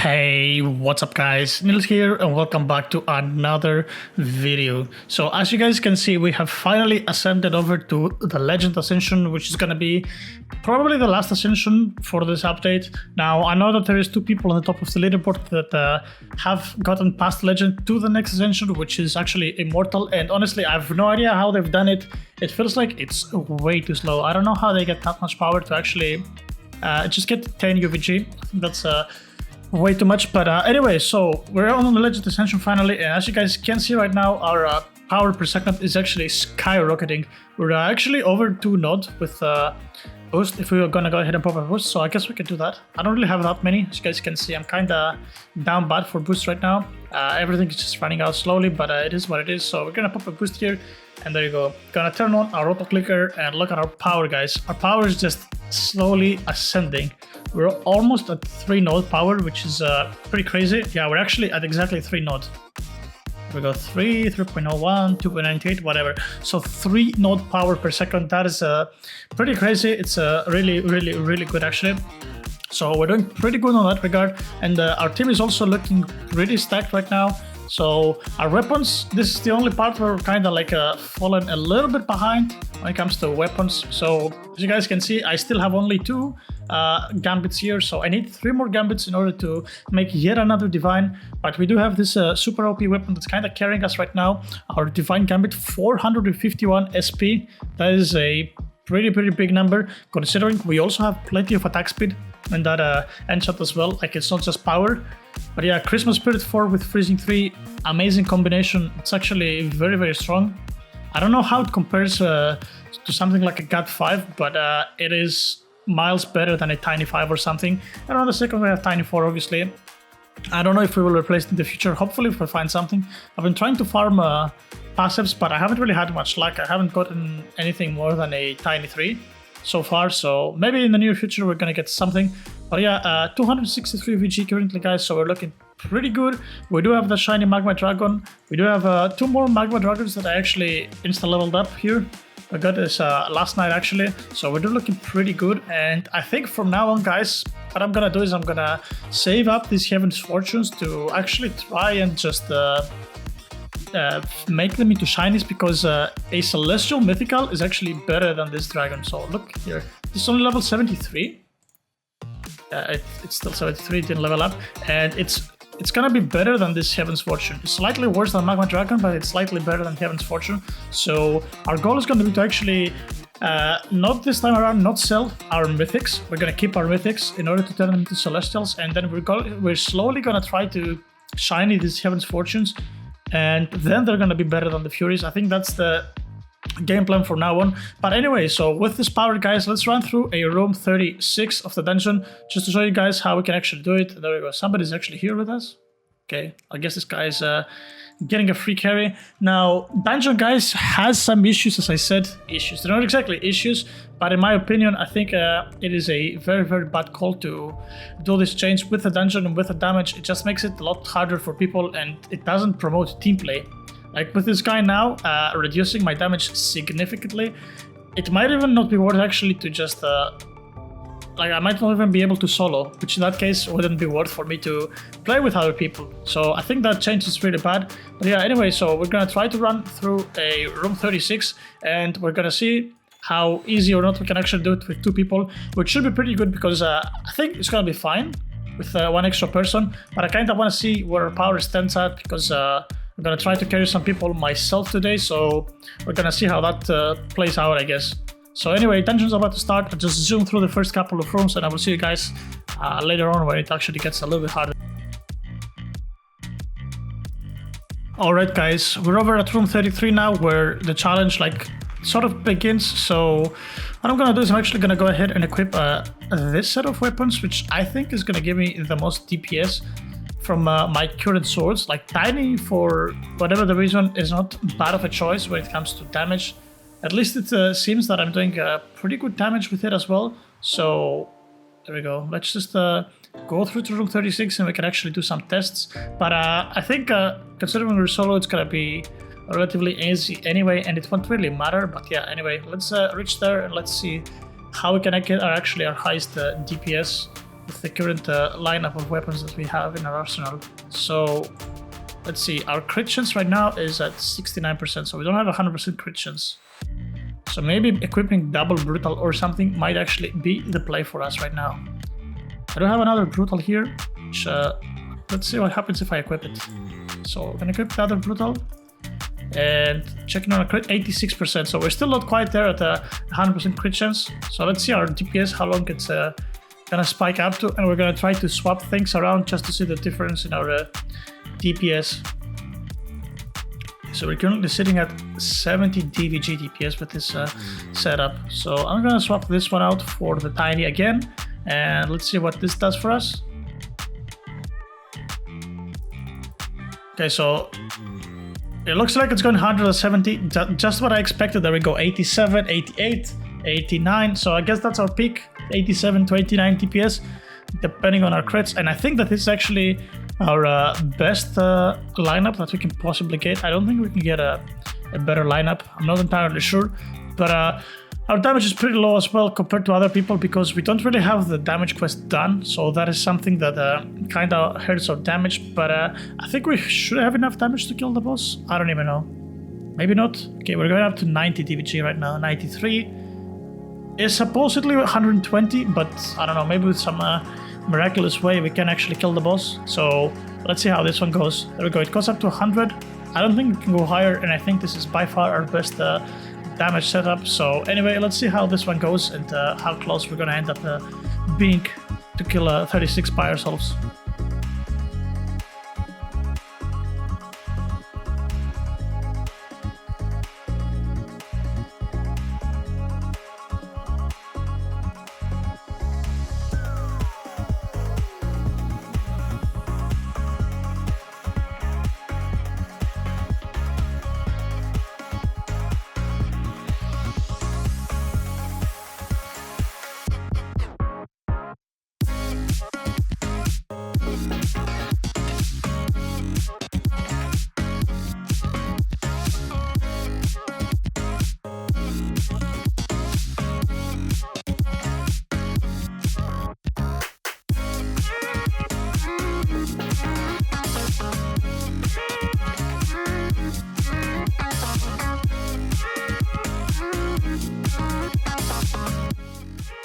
Hey, what's up guys, Nils here and welcome back to another video. So as you guys can see, we have finally ascended over to the Legend Ascension, which is going to be probably the last Ascension for this update. Now I know that there is two people on the top of the leaderboard that have gotten past Legend to the next Ascension, which is actually Immortal, and honestly I have no idea how they've done it. It feels like it's way too slow. I don't know how they get that much power to actually just get 10 UVG. I think that's way too much, but anyway, so we're on the Legend Ascension finally, and as you guys can see right now, our power per second is actually skyrocketing. We're actually over 2 node with boost if we were gonna go ahead and pop a boost, so I guess we can do that. I don't really have that many. As you guys can see, I'm kinda down bad for boost right now. Everything is just running out slowly, but it is what it is, so we're gonna pop a boost here, and there you go. Gonna turn on our auto clicker and look at our power, guys. Our power is just slowly ascending. We're almost at 3 node power, which is pretty crazy. Yeah, we're actually at exactly 3 node. We got 3, 3.01, 2.98, whatever. So 3 node power per second. That is pretty crazy. It's really good actually. So we're doing pretty good on that regard, and our team is also looking pretty stacked right now. So our weapons, this is the only part where we're kind of like fallen a little bit behind when it comes to weapons. So as you guys can see, I still have only 2 gambits here, so I need 3 more gambits in order to make yet another divine. But we do have this super OP weapon that's kind of carrying us right now. Our divine gambit, 451 SP. That is a pretty big number, considering we also have plenty of attack speed and that end shot as well. Like, it's not just power. But yeah, Christmas Spirit 4 with Freezing 3, amazing combination. It's actually very strong. I don't know how it compares to something like a GAT 5, but it is miles better than a Tiny 5 or something. And on the second we have Tiny 4, obviously. I don't know if we will replace it in the future. Hopefully if we find something. I've been trying to farm passives, but I haven't really had much luck. I haven't gotten anything more than a Tiny 3 so far, so maybe in the near future we're gonna get something. But yeah, 263 VG currently, guys, so we're looking pretty good. We do have the shiny Magma Dragon. We do have 2 more Magma Dragons that I actually insta-leveled up here. I got this last night actually, so we're looking pretty good. And I think from now on, guys, what I'm gonna do is I'm gonna save up these Heaven's Fortunes to actually try and just make them into shinies, because a Celestial Mythical is actually better than this dragon. So look here, this is only level 73. It's still 73, didn't level up, and it's gonna be better than this Heaven's Fortune. It's slightly worse than Magma Dragon, but it's slightly better than Heaven's Fortune. So our goal is gonna be to actually not this time around not sell our mythics. We're gonna keep our mythics in order to turn them into Celestials, and then we're slowly gonna try to shiny these Heaven's Fortunes, and then they're gonna be better than the Furies. I think that's the game plan from now on. But anyway, so with this power, guys, let's run through a room 36 of the dungeon just to show you guys how we can actually do it. There we go, somebody's actually here with us. Okay, I guess this guy is getting a free carry. Now, dungeon, guys, has some issues, as I said. Issues, they're not exactly issues, but in my opinion, I think it is a very bad call to do this change with the dungeon and with the damage. It just makes it a lot harder for people, and it doesn't promote team play. Like with this guy now, reducing my damage significantly, it might even not be worth actually to just, like, I might not even be able to solo, which in that case wouldn't be worth for me to play with other people. So I think that change is really bad. But yeah, anyway, so we're gonna try to run through a room 36, and we're gonna see how easy or not we can actually do it with 2 people, which should be pretty good, because I think it's gonna be fine with 1 extra person. But I kind of want to see where our power stands at, because I'm gonna try to carry some people myself today, so we're gonna see how that plays out, I guess. So anyway, dungeon's about to start. I'll just zoom through the first couple of rooms, and I will see you guys later on when it actually gets a little bit harder. Alright guys, we're over at room 33 now, where the challenge like sort of begins. So what I'm gonna do is I'm actually gonna go ahead and equip this set of weapons, which I think is gonna give me the most DPS from my current swords. Like, Tiny, for whatever the reason, is not bad of a choice when it comes to damage. At least it seems that I'm doing pretty good damage with it as well. So there we go. Let's just go through to room 36 and we can actually do some tests. But I think considering we're solo, it's gonna be relatively easy anyway, and it won't really matter. But yeah, anyway, let's reach there and let's see how we can get our highest DPS. with the current lineup of weapons that we have in our arsenal. So let's see, our crit chance right now is at 69%, so we don't have 100% crit chance. So maybe equipping double brutal or something might actually be the play for us right now. I do have another brutal here, which let's see what happens if I equip it. So I'm gonna equip the other brutal and checking on a crit, 86%. So we're still not quite there at a 100% crit chance. So let's see our DPS, how long it's gonna spike up to, and we're gonna try to swap things around just to see the difference in our DPS. So we're currently sitting at 70 DVG DPS with this setup. So I'm gonna swap this one out for the tiny again, and let's see what this does for us. Okay, so it looks like it's going 170, just what I expected. There we go, 87, 88, 89. So I guess that's our peak, 87 to 89 DPS, depending on our crits. And I think that this is actually our best lineup that we can possibly get. I don't think we can get a better lineup. I'm not entirely sure, but our damage is pretty low as well compared to other people because we don't really have the damage quest done. So that is something that kind of hurts our damage, but I think we should have enough damage to kill the boss. I don't even know. Maybe not. Okay, we're going up to 90 DVG right now. 93 is supposedly 120, but I don't know, maybe with some miraculous way we can actually kill the boss. So let's see how this one goes. There we go, it goes up to 100. I don't think it can go higher, and I think this is by far our best damage setup. So anyway, let's see how this one goes and how close we're gonna end up being to kill 36 by ourselves.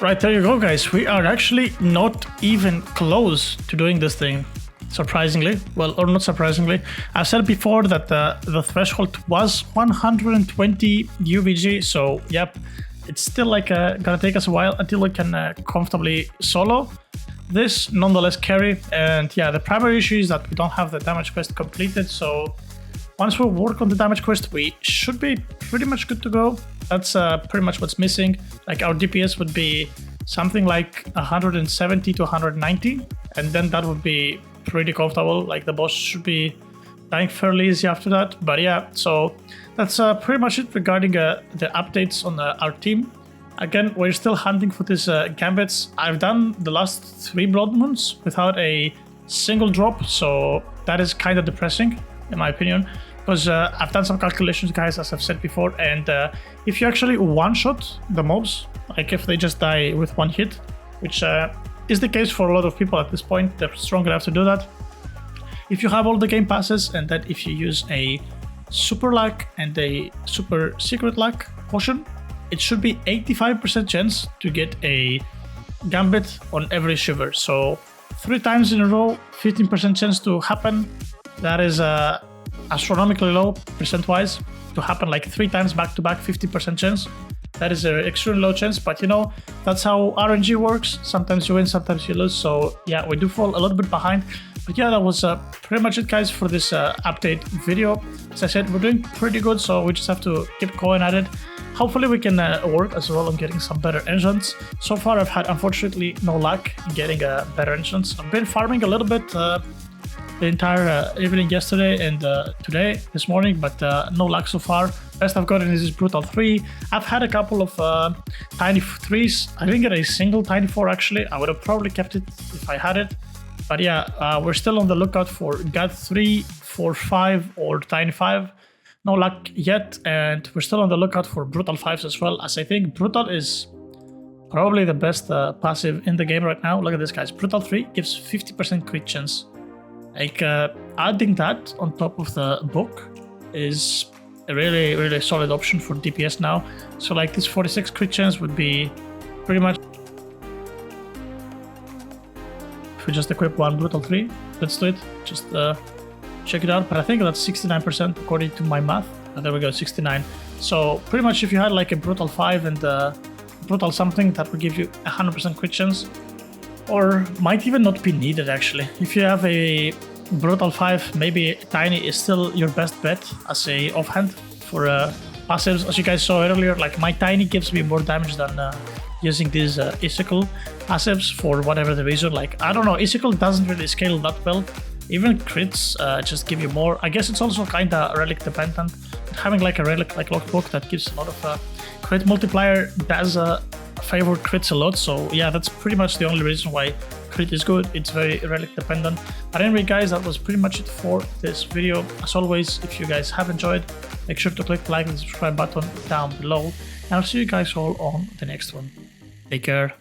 Right, there you go, guys. We are actually not even close to doing this thing, surprisingly. Well, or not surprisingly. I've said before that the threshold was 120 UVG, so yep, it's still like gonna take us a while until we can comfortably solo this, nonetheless carry. And yeah, the primary issue is that we don't have the damage quest completed, so once we work on the damage quest, we should be pretty much good to go. That's pretty much what's missing. Like our DPS would be something like 170 to 190, and then that would be pretty comfortable. Like the boss should be dying fairly easy after that. But yeah, so that's pretty much it regarding the updates on our team. Again, we're still hunting for these gambits. I've done the last 3 blood moons without a single drop, so that is kind of depressing in my opinion. Because I've done some calculations, guys, as I've said before, and if you actually one-shot the mobs, like if they just die with 1 hit, which is the case for a lot of people at this point, they're strong enough to do that. If you have all the game passes, and that if you use a super luck and a super secret luck potion, it should be 85% chance to get a gambit on every shiver. So 3 times in a row, 15% chance to happen. That is astronomically low percent-wise. To happen like 3 times back-to-back, 50% chance. That is an extremely low chance, but you know, that's how RNG works. Sometimes you win, sometimes you lose. So yeah, we do fall a little bit behind. But yeah, that was pretty much it, guys, for this update video. As I said, we're doing pretty good, so we just have to keep going at it. Hopefully we can work as well on getting some better engines. So far I've had, unfortunately, no luck in getting better engines. I've been farming a little bit the entire evening yesterday and today, this morning, but no luck so far. Best I've gotten is this Brutal 3. I've had a couple of Tiny 3s. I didn't get a single Tiny 4 actually. I would have probably kept it if I had it. But yeah, we're still on the lookout for God 3, 4, 5 or Tiny 5. No luck yet, and we're still on the lookout for Brutal 5s as well, as I think Brutal is probably the best passive in the game right now. Look at this, guys. Brutal 3 gives 50% crit chance. Like, adding that on top of the book is a really solid option for DPS now. So like this 46 crit chance would be pretty much, if we just equip one Brutal 3, let's do it. Just check it out. But I think that's 69% according to my math. There we go, 69. So pretty much if you had like a Brutal 5 and Brutal something, that would give you 100% crit chance. Or might even not be needed actually. If you have a Brutal 5, maybe Tiny is still your best bet as a offhand for passives. As you guys saw earlier, like my Tiny gives me more damage than using these Icicle passives for whatever the reason. Like, I don't know, Icicle doesn't really scale that well. Even crits just give you more. I guess it's also kind of relic dependent. Having like a relic like Lockbook that gives a lot of crit multiplier does favor crits a lot. So yeah, that's pretty much the only reason why crit is good. It's very relic dependent. But anyway, guys, that was pretty much it for this video. As always, if you guys have enjoyed, make sure to click the like and subscribe button down below. And I'll see you guys all on the next one. Take care.